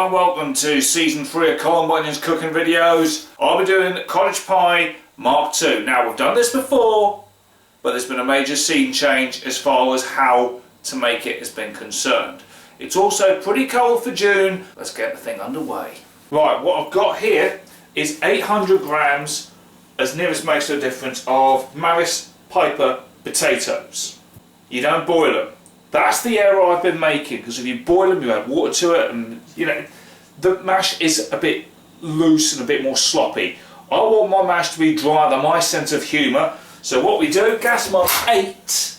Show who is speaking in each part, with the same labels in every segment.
Speaker 1: and welcome to Season 3 of Colin Bunyan's cooking videos. I'll be doing Cottage Pie Mark II. Now, we've done this before, but there's been a major scene change as far as how to make it has been concerned. It's also pretty cold for June. Let's get the thing underway. Right, what I've got here is 800 grams, as near as makes no difference, of Maris Piper potatoes. You don't boil them. That's the error I've been making, because if you boil them, you add water to it, and you know, the mash is a bit loose and a bit more sloppy. I want my mash to be dry, than my sense of humour. So what we do, gas mark 8,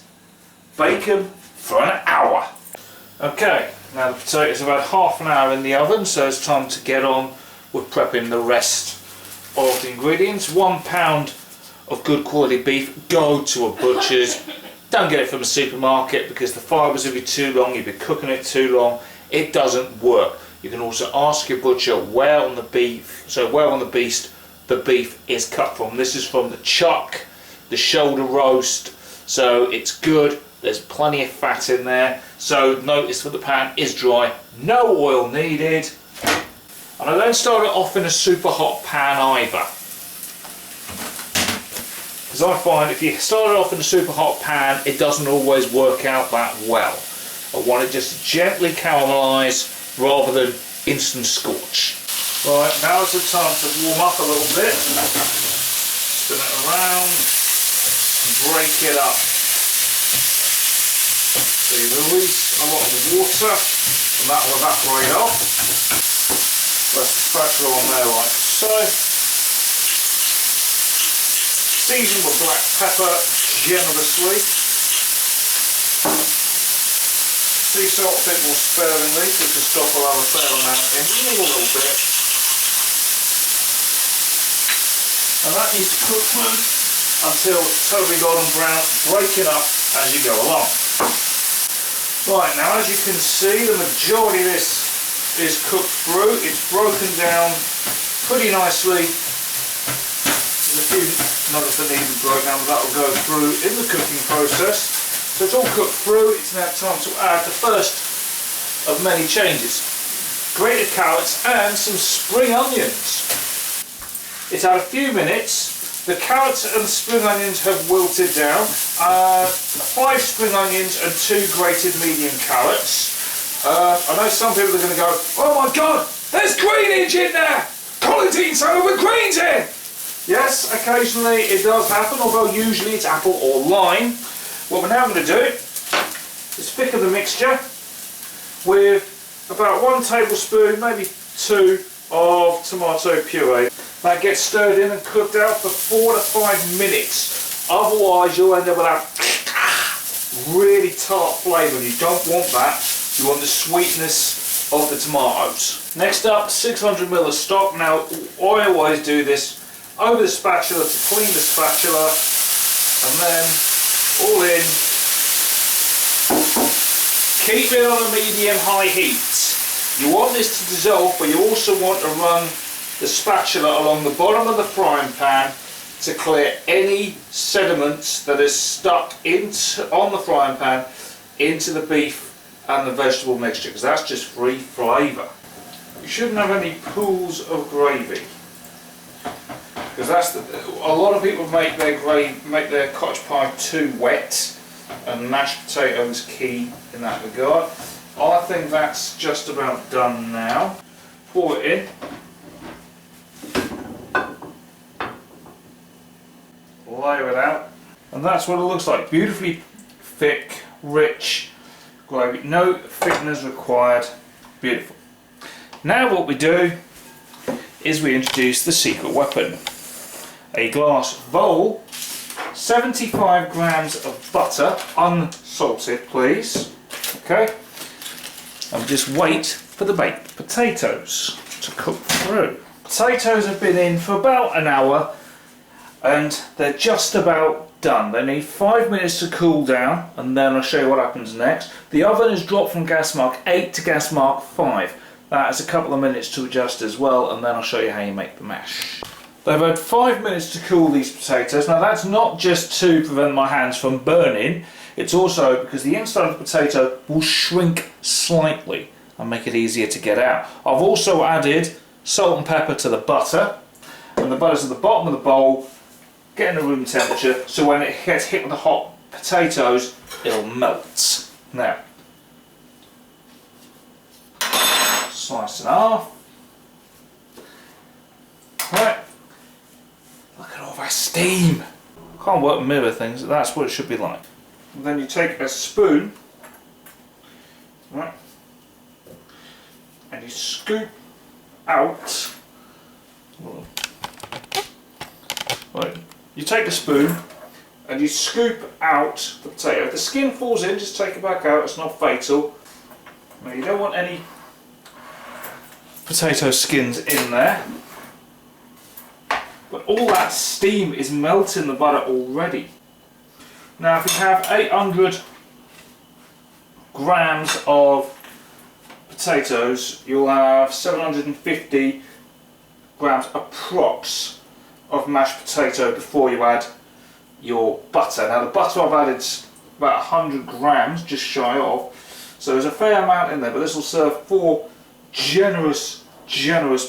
Speaker 1: bake them for an hour. Okay, now the potatoes have had half an hour in the oven, so it's time to get on with prepping the rest of the ingredients. 1 pound of good quality beef. Go to a butcher's. Don't get it from a supermarket, because the fibres will be too long, you'll be cooking it too long. It doesn't work. You can also ask your butcher where on the beef, the beef is cut from. This is from the chuck, the shoulder roast, so it's good. There's plenty of fat in there. So notice that the pan is dry, no oil needed. And I don't start it off in a super hot pan either, because I find if you start it off in a super hot pan, it doesn't always work out that well. I want it just gently caramelise rather than instant scorch. Right, now is the time to warm up a little bit. Spin it around and break it up. So you release a lot of water and that will evaporate off. Press the spatula on there like so. Season with black pepper generously. Sea salt a bit more sparingly, because the stock will have a fair amount in, just a little bit. And that needs to cook through until totally golden brown, breaking up as you go along. Right, now as you can see, the majority of this is cooked through. It's broken down pretty nicely. There's a few nuggets that need to be broken down, but that will go through in the cooking process. So it's all cooked through. It's now time to add the first of many changes. Grated carrots and some spring onions. It's had a few minutes. The carrots and spring onions have wilted down. 5 spring onions and 2 grated medium carrots. I know some people are going to go, oh my god, there's greenage in there! Colin's eating something with greens in! Yes, occasionally it does happen, although usually it's apple or lime. What we're now going to do is thicken the mixture with about 1 tablespoon, maybe 2, of tomato puree. That gets stirred in and cooked out for 4 to 5 minutes. Otherwise you'll end up with that really tart flavour, and you don't want that. You want the sweetness of the tomatoes. Next up, 600 ml of stock. Now I always do this over the spatula to clean the spatula, and then all in. Keep it on a medium-high heat. You want this to dissolve, but you also want to run the spatula along the bottom of the frying pan to clear any sediments that is stuck on the frying pan into the beef and the vegetable mixture, because that's just free flavour. You shouldn't have any pools of gravy, because that's a lot of people make their cottage pie too wet, and mashed potato is key in that regard. I think that's just about done now. Pour it in. Layer it out, and that's what it looks like. Beautifully thick, rich gravy. No thickeners required. Beautiful. Now what we do is we introduce the secret weapon. A glass bowl, 75 grams of butter, unsalted please. Okay, and just wait for the baked potatoes to cook through. Potatoes have been in for about an hour, and they're just about done. They need 5 minutes to cool down, and then I'll show you what happens next. The oven is dropped from gas mark 8 to gas mark 5. That has a couple of minutes to adjust as well, and then I'll show you how you make the mash. They've had 5 minutes to cool these potatoes. Now that's not just to prevent my hands from burning, it's also because the inside of the potato will shrink slightly and make it easier to get out. I've also added salt and pepper to the butter, and the butter's at the bottom of the bowl, getting to room temperature, so when it gets hit with the hot potatoes, it'll melt. Now, slice it off. Right, look at all that steam. Can't work mirror things, that's what it should be like. And then you take a spoon, right, and you scoop out. Right, you take a spoon and you scoop out the potato. If the skin falls in, just take it back out, it's not fatal. Now you don't want any potato skins in there. But all that steam is melting the butter already. Now if you have 800 grams of potatoes, you'll have 750 grams approx of mashed potato before you add your butter. Now the butter I've added about 100 grams, just shy of, so there's a fair amount in there, but this will serve 4 generous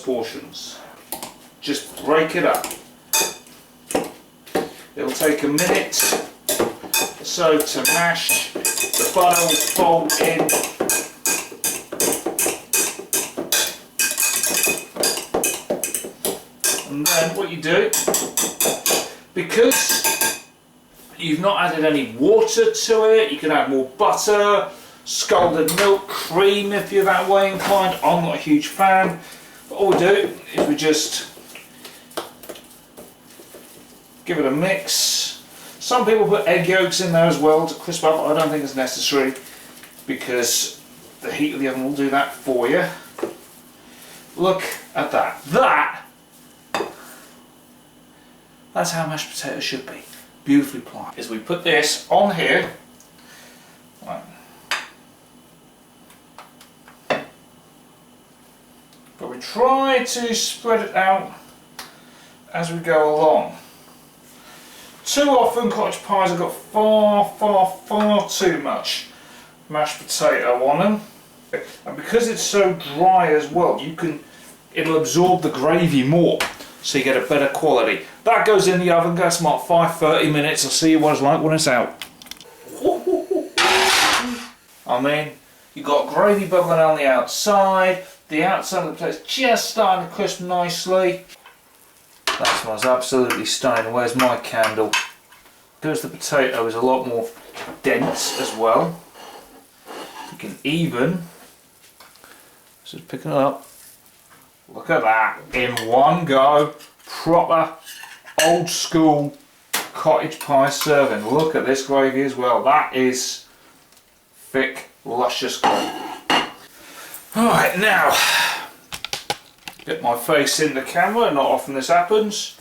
Speaker 1: portions. Just break it up. It'll take a minute or so to mash. The butter will fold in. And then what you do, because you've not added any water to it, you can add more butter, scalded milk, cream if you're that way inclined. I'm not a huge fan. But all we do is we just give it a mix. Some people put egg yolks in there as well to crisp up. I don't think it's necessary because the heat of the oven will do that for you. Look at that. That's how mashed potatoes should be. Beautifully plied. As we put this on here, right, but we try to spread it out as we go along. Too often cottage pies have got far too much mashed potato on them, and because it's so dry as well, it'll absorb the gravy more, so you get a better quality. That goes in the oven, goes about 5-30 minutes. I'll see you what it's like when it's out. I mean, you've got gravy bubbling on the outside of the plate just starting to crisp nicely. That smells absolutely stunning. Where's my candle? Because the potato is a lot more dense as well, you can even, just picking it up, look at that, in one go, proper old school cottage pie serving. Look at this gravy as well, that is thick, luscious gravy. Alright, now, get my face in the camera, not often this happens.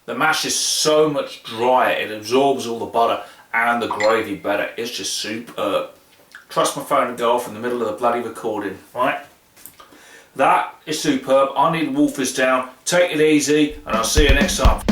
Speaker 1: The mash is so much drier, it absorbs all the butter and the gravy better. It's just superb. Trust my phone to go off in the middle of the bloody recording, right? That is superb. I need to wolf this down. Take it easy, and I'll see you next time.